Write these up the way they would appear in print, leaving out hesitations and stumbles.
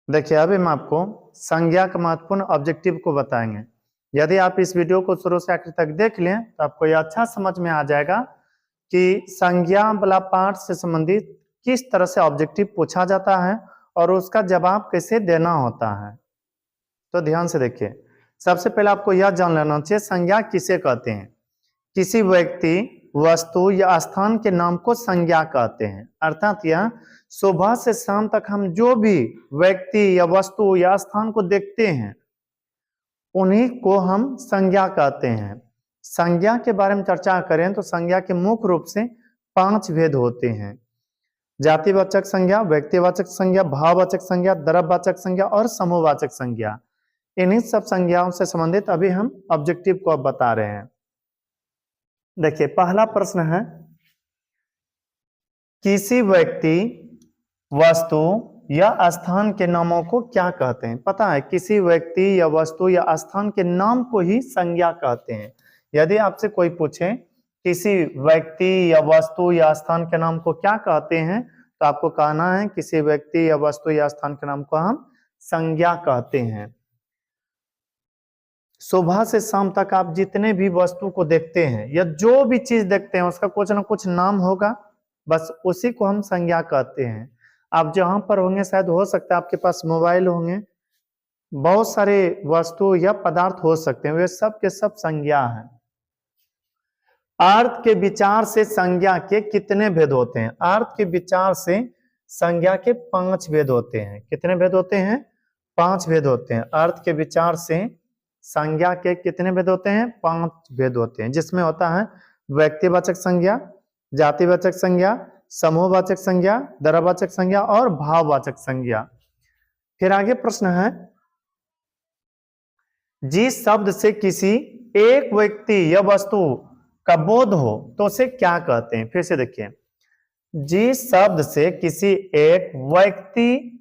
देखिए अभी हम आपको संज्ञा का महत्वपूर्ण ऑब्जेक्टिव को बताएंगे। यदि आप इस वीडियो को शुरू से आखिर तक देख लें तो आपको यह अच्छा समझ में आ जाएगा कि संज्ञा वाला पाठ से संबंधित किस तरह से ऑब्जेक्टिव पूछा जाता है और उसका जवाब कैसे देना होता है। तो ध्यान से देखिए, सबसे पहले आपको यह जान लेना चाहिए संज्ञा किसे कहते हैं। किसी व्यक्ति, वस्तु या स्थान के नाम को संज्ञा कहते हैं। अर्थात यह सुबह से शाम तक हम जो भी व्यक्ति या वस्तु या स्थान को देखते हैं उन्हीं को हम संज्ञा कहते हैं। संज्ञा के बारे में चर्चा करें तो संज्ञा के मुख्य रूप से 5 भेद होते हैं। जातिवाचक संज्ञा, व्यक्तिवाचक संज्ञा, भाववाचक संज्ञा, द्रव्यवाचक संज्ञा और समूहवाचक संज्ञा। इन्हीं सब संज्ञाओं से संबंधित अभी हम ऑब्जेक्टिव को अब बता रहे हैं। देखिए पहला प्रश्न है, किसी व्यक्ति, वस्तु या स्थान के नामों को क्या कहते हैं। पता है, किसी व्यक्ति या वस्तु या स्थान के नाम को ही संज्ञा कहते हैं। यदि आपसे कोई पूछे किसी व्यक्ति या वस्तु या स्थान के नाम को क्या कहते हैं तो आपको कहना है किसी व्यक्ति या वस्तु या स्थान के नाम को हम संज्ञा कहते हैं। सुबह से शाम तक आप जितने भी वस्तु को देखते हैं या जो भी चीज देखते हैं उसका कुछ ना कुछ नाम होगा, बस उसी को हम संज्ञा कहते हैं। आप जहां पर होंगे, शायद हो सकता है आपके पास मोबाइल होंगे, बहुत सारे वस्तु या पदार्थ हो सकते हैं, वे सब के सब संज्ञा हैं। अर्थ के विचार से संज्ञा के कितने भेद होते हैं। अर्थ के विचार से संज्ञा के 5 भेद होते हैं। कितने भेद होते हैं? 5 भेद होते हैं। अर्थ के विचार से संज्ञा के कितने भेद होते हैं? 5 भेद होते हैं, जिसमें होता है व्यक्तिवाचक संज्ञा, जातिवाचक संज्ञा, समूहवाचक संज्ञा, द्रव्यवाचक संज्ञा और भाववाचक संज्ञा। फिर आगे प्रश्न है, जिस शब्द से किसी एक व्यक्ति या वस्तु का बोध हो तो उसे क्या कहते हैं। फिर से देखिए, जिस शब्द से किसी एक व्यक्ति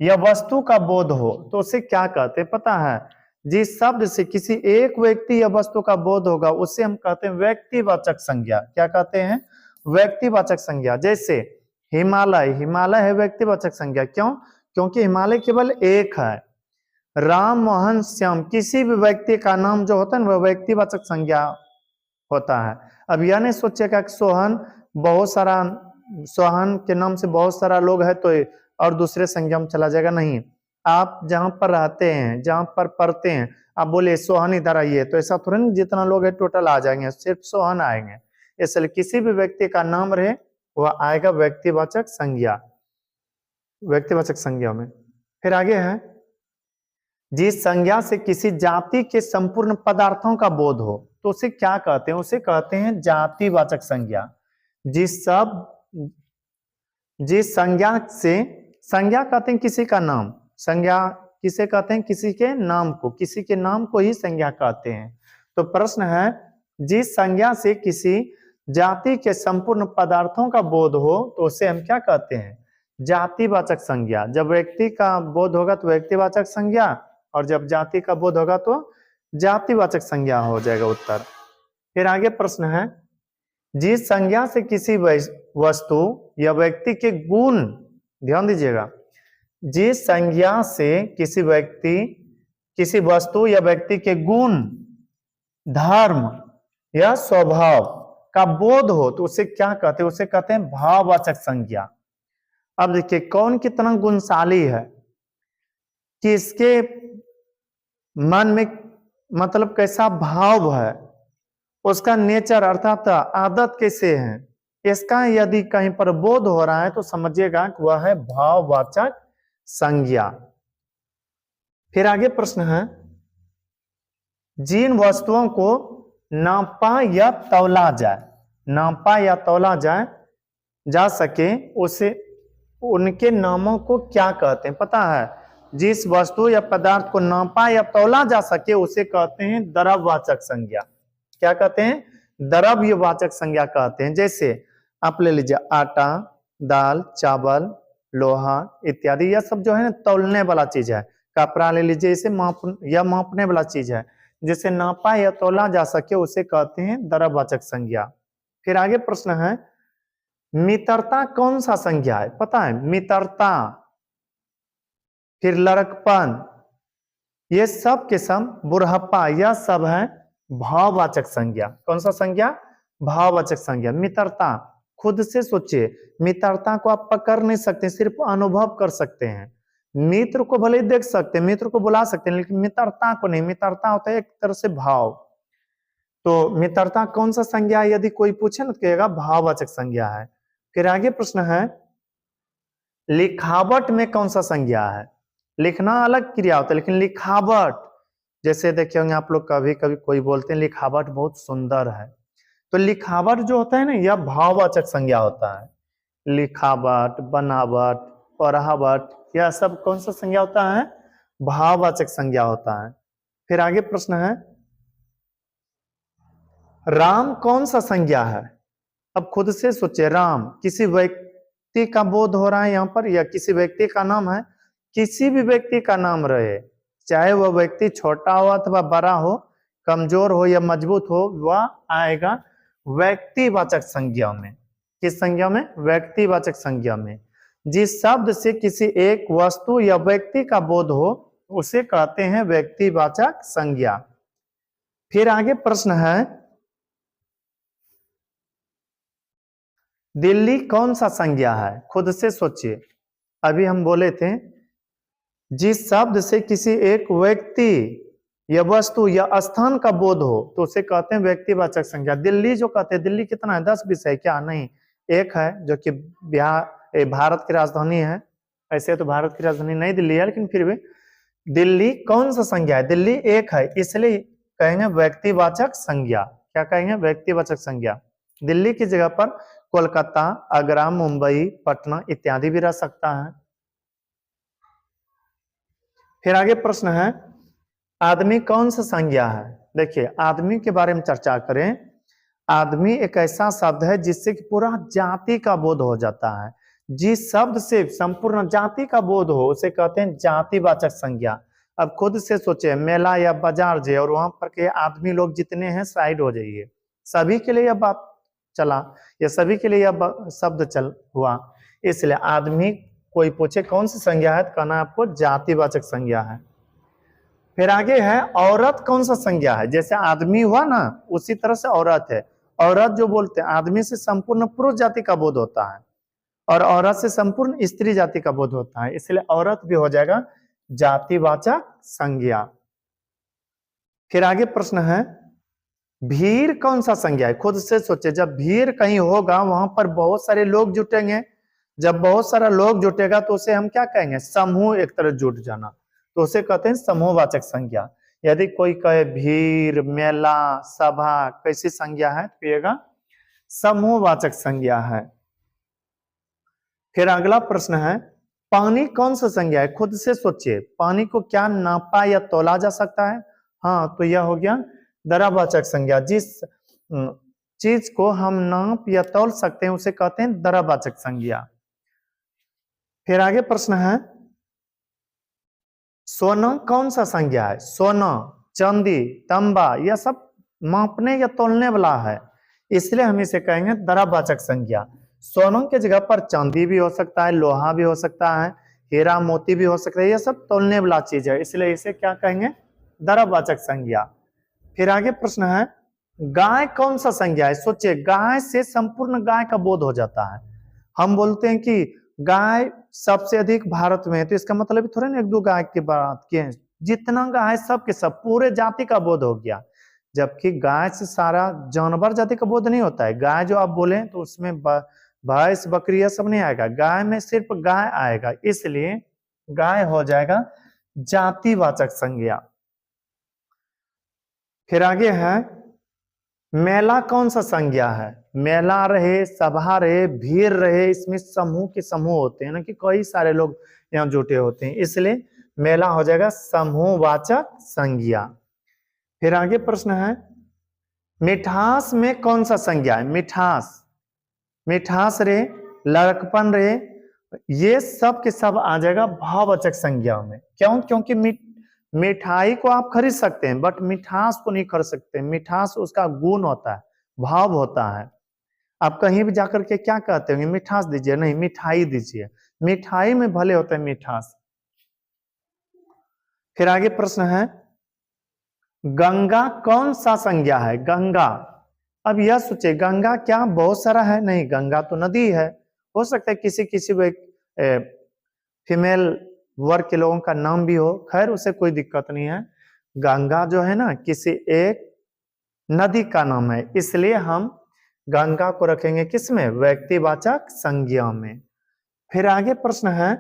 या वस्तु का बोध हो तो उसे क्या कहते हैं। पता है, जिस शब्द से किसी एक व्यक्ति या वस्तु का बोध होगा उसे हम कहते हैं व्यक्तिवाचक संज्ञा। क्या कहते हैं? व्यक्तिवाचक संज्ञा। जैसे हिमालय, हिमालय है व्यक्तिवाचक संज्ञा। क्यों? क्योंकि हिमालय केवल एक है। राम, मोहन, श्याम, किसी भी व्यक्ति का नाम जो होता है वह व्यक्तिवाचक संज्ञा होता है। अब यह नहीं सोचेगा कि सोहन, बहुत सारा सोहन के नाम से बहुत सारा लोग है तो और दूसरे संज्ञा में चला जाएगा। नहीं, आप जहां पर रहते हैं, जहां पर पढ़ते हैं, आप बोले सोहन इधर आइए तो ऐसा थोड़ा नहीं जितना लोग है टोटल आ जाएंगे, सिर्फ सोहन आएंगे। इसलिए किसी भी व्यक्ति का नाम रहे वह आएगा व्यक्तिवाचक संज्ञा, व्यक्तिवाचक संज्ञा में। फिर आगे है, जिस संज्ञा से किसी जाति के संपूर्ण पदार्थों का बोध हो तो उसे क्या कहते हैं। उसे कहते हैं जातिवाचक संज्ञा। जिस संज्ञा से, संज्ञा कहते हैं किसी का नाम, संज्ञा किसे कहते हैं? किसी के नाम को, किसी के नाम को ही संज्ञा कहते हैं। तो प्रश्न है, जिस संज्ञा से किसी जाति के संपूर्ण पदार्थों का बोध हो तो उसे हम क्या कहते हैं? जातिवाचक संज्ञा। जब व्यक्ति का बोध होगा तो व्यक्तिवाचक संज्ञा, और जब जाति का बोध होगा तो जातिवाचक संज्ञा हो जाएगा उत्तर। फिर आगे प्रश्न है, जिस संज्ञा से किसी वस्तु या व्यक्ति के गुण, ध्यान दीजिएगा, जिस संज्ञा से किसी व्यक्ति, किसी वस्तु या व्यक्ति के गुण, धर्म या स्वभाव का बोध हो तो उसे क्या कहते हैं? उसे कहते हैं भाववाचक संज्ञा। अब देखिए कौन कितना गुणशाली है, किसके मन में मतलब कैसा भाव है, उसका नेचर अर्थात आदत कैसे है, इसका यदि कहीं पर बोध हो रहा है तो समझिएगा कि वह है भाववाचक संज्ञा। फिर आगे प्रश्न है, जिन वस्तुओं को नापा या तौला जाए, नापा या तौला जा सके उसे, उनके नामों को क्या कहते हैं। पता है, जिस वस्तु या पदार्थ को नापा या तौला जा सके उसे कहते हैं द्रव्यवाचक संज्ञा। क्या कहते हैं? द्रव्यवाचक संज्ञा कहते हैं। जैसे आप ले लीजिए आटा, दाल, चावल, लोहा इत्यादि, यह सब जो है ना तौलने वाला चीज है। कपड़ा ले लीजिए, इसे मापने वाला चीज है। जिसे नापा या तौला जा सके उसे कहते हैं द्रव्यवाचक संज्ञा। फिर आगे प्रश्न है, मित्रता कौन सा संज्ञा है। पता है, मित्रता फिर लड़कपन, ये सब के सब, बुढ़ापा, यह सब है भाववाचक संज्ञा। कौन सा संज्ञा? भाववाचक संज्ञा। मित्रता, खुद से सोचिए, मित्रता को आप पकड़ नहीं सकते, सिर्फ अनुभव कर सकते हैं। मित्र को भले ही देख सकते हैं, मित्र को बुला सकते हैं, लेकिन मित्रता को नहीं। मित्रता होता है एक तरह से भाव। तो मित्रता कौन सा संज्ञा है? यदि कोई पूछे ना तो कहेगा भाववाचक संज्ञा है। फिर आगे प्रश्न है, लिखावट में कौन सा संज्ञा है? लिखना अलग क्रिया होता है, लेकिन लिखावट, जैसे देखे होंगे आप लोग, कभी कभी कोई बोलते हैं लिखावट बहुत सुंदर है, तो लिखावट जो होता है ना, यह भाववाचक संज्ञा होता है। लिखावट, बनावट, पढ़ावट, यह सब कौन सा संज्ञा होता है? भाववाचक संज्ञा होता है। फिर आगे प्रश्न है, राम कौन सा संज्ञा है? अब खुद से सोचे, राम किसी व्यक्ति का बोध हो रहा है यहाँ पर, या किसी व्यक्ति का नाम है? किसी भी व्यक्ति का नाम रहे, चाहे वह व्यक्ति छोटा हो अथवा बड़ा हो, कमजोर हो या मजबूत हो, वह आएगा व्यक्तिवाचक संज्ञा में। किस संज्ञा में? व्यक्तिवाचक संज्ञा में। जिस शब्द से किसी एक वस्तु या व्यक्ति का बोध हो, उसे कहते हैं व्यक्तिवाचक संज्ञा। फिर आगे प्रश्न है, दिल्ली कौन सा संज्ञा है? खुद से सोचिए। अभी हम बोले थे, जिस शब्द से किसी एक व्यक्ति या वस्तु या स्थान का बोध हो, तो उसे कहते हैं व्यक्तिवाचक संज्ञा। दिल्ली जो कहते हैं, दिल्ली कितना है? 10 विषय क्या? नहीं, एक है, जो कि भारत की राजधानी है। ऐसे तो भारत की राजधानी नई दिल्ली है, लेकिन फिर भी दिल्ली कौन सा संज्ञा है? दिल्ली एक है, इसलिए कहेंगे व्यक्तिवाचक संज्ञा। क्या कहेंगे? व्यक्तिवाचक संज्ञा। दिल्ली की जगह पर कोलकाता, आगरा, मुंबई, पटना इत्यादि भी रह सकता है। फिर आगे प्रश्न है, आदमी कौन सा संज्ञा है? देखिए, आदमी के बारे में चर्चा करें। आदमी एक ऐसा शब्द है जिससे कि पूरा जाति का बोध हो जाता है। जिस शब्द से संपूर्ण जाति का बोध हो, उसे कहते हैं जातिवाचक संज्ञा। अब खुद से सोचे, मेला या बाजार जे, और वहां पर के आदमी लोग जितने हैं, साइड हो जाइए। सभी के लिए यह बात चला, या सभी के लिए यह शब्द चल हुआ। इसलिए आदमी, कोई पूछे कौन सी संज्ञा है, तो कहना आपको जातिवाचक संज्ञा है। फिर आगे है, औरत कौन सा संज्ञा है? जैसे आदमी हुआ ना, उसी तरह से औरत है। औरत जो बोलते हैं, आदमी से संपूर्ण पुरुष जाति का बोध होता है, और औरत से संपूर्ण स्त्री जाति का बोध होता है, इसलिए औरत भी हो जाएगा जातिवाचक संज्ञा। फिर आगे प्रश्न है, भीड़ कौन सा संज्ञा है? खुद से सोचे, जब भीड़ कहीं होगा, वहां पर बहुत सारे लोग जुटेंगे। जब बहुत सारा लोग जुटेगा, तो उसे हम क्या कहेंगे? समूह एक तरह जुट जाना, तो उसे कहते हैं समूहवाचक संज्ञा। यदि कोई कहे भीड़, मेला, सभा कैसी संज्ञा है, तो कहिएगा समूहवाचक संज्ञा है। फिर अगला प्रश्न है, पानी कौन सा संज्ञा है? खुद से सोचिए, पानी को क्या नापा या तोला जा सकता है? हाँ, तो यह हो गया दरावाचक संज्ञा। जिस चीज को हम नाप या तौल सकते हैं, उसे कहते हैं दरावाचक संज्ञा। फिर आगे प्रश्न है, सोना कौन सा संज्ञा है? सोना, चांदी, तांबा, यह सब मापने या तोलने वाला है, इसलिए हम इसे कहेंगे दरावाचक संज्ञा। सोना के जगह पर चांदी भी हो सकता है, लोहा भी हो सकता है, हीरा मोती भी हो सकता है, यह सब तोलने वाला चीज है, इसलिए इसे क्या कहेंगे? दरावाचक संज्ञा। फिर आगे प्रश्न है, गाय कौन सा संज्ञा है? सोचिए, गाय से संपूर्ण गाय का बोध हो जाता है। हम बोलते हैं कि गाय सबसे अधिक भारत में है, तो इसका मतलब थोड़ा ना एक दो गाय की बात की है, जितना गाय सब के सब पूरे जाति का बोध हो गया। जबकि गाय से सारा जानवर जाति का बोध नहीं होता है। गाय जो आप बोले तो उसमें भैंस, बकरी सब नहीं आएगा, गाय में सिर्फ गाय आएगा, इसलिए गाय हो जाएगा जातिवाचक संज्ञा। फिर आगे है, मेला कौन सा संज्ञा है? मेला रहे, सभा रहे, भीड़ रहे, इसमें समूह के समूह होते हैं ना, कि कई सारे लोग यहाँ जुटे होते हैं, इसलिए मेला हो जाएगा समूहवाचक संज्ञा। फिर आगे प्रश्न है, मिठास में कौन सा संज्ञा है? मिठास, मिठास रहे, लड़कपन रहे, ये सब के सब आ जाएगा भाववाचक संज्ञा में। क्यों? क्योंकि मिठाई को आप खरीद सकते हैं, बट मिठास को नहीं खरीद सकते। मिठास उसका गुण होता है, भाव होता है। आप कहीं भी जाकर के क्या कहते होंगे? मिठास दीजिए, नहीं मिठाई दीजिए। मिठाई में भले होता है मिठास। फिर आगे प्रश्न है, गंगा कौन सा संज्ञा है? गंगा, अब यह सोचे गंगा क्या बहुत सारा है? नहीं, गंगा तो नदी है। हो सकता है किसी किसी फीमेल वर्ग के लोगों का नाम भी हो, खैर उसे कोई दिक्कत नहीं है। गंगा जो है ना किसी एक नदी का नाम है, इसलिए हम गंगा को रखेंगे किसमें? व्यक्तिवाचक संज्ञा में। फिर आगे प्रश्न है,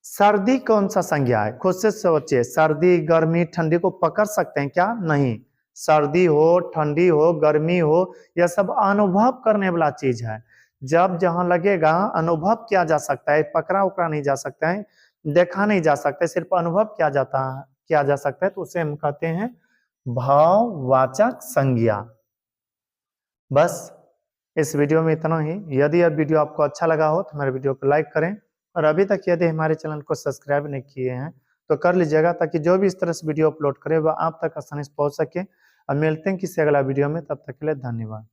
सर्दी कौन सा संज्ञा है? खुद से सोचिए, सर्दी गर्मी ठंडी को पकड़ सकते हैं क्या? नहीं, सर्दी हो ठंडी हो गर्मी हो यह सब अनुभव करने वाला चीज है। जब जहां लगेगा अनुभव किया जा सकता है, पकड़ा उकड़ा नहीं जा सकता है, देखा नहीं जा सकता है, सिर्फ अनुभव किया जा सकता है, तो उसे हम कहते हैं भाववाचक संज्ञा। बस इस वीडियो में इतना ही। यदि यह वीडियो आपको अच्छा लगा हो तो मेरे वीडियो को लाइक करें, और अभी तक यदि हमारे चैनल को सब्सक्राइब नहीं किए हैं तो कर लीजिएगा, ताकि जो भी इस तरह से वीडियो अपलोड करें वह आप तक आसानी से पहुंच सके। अब मिलते हैं किसी अगला वीडियो में, तब तक के लिए धन्यवाद।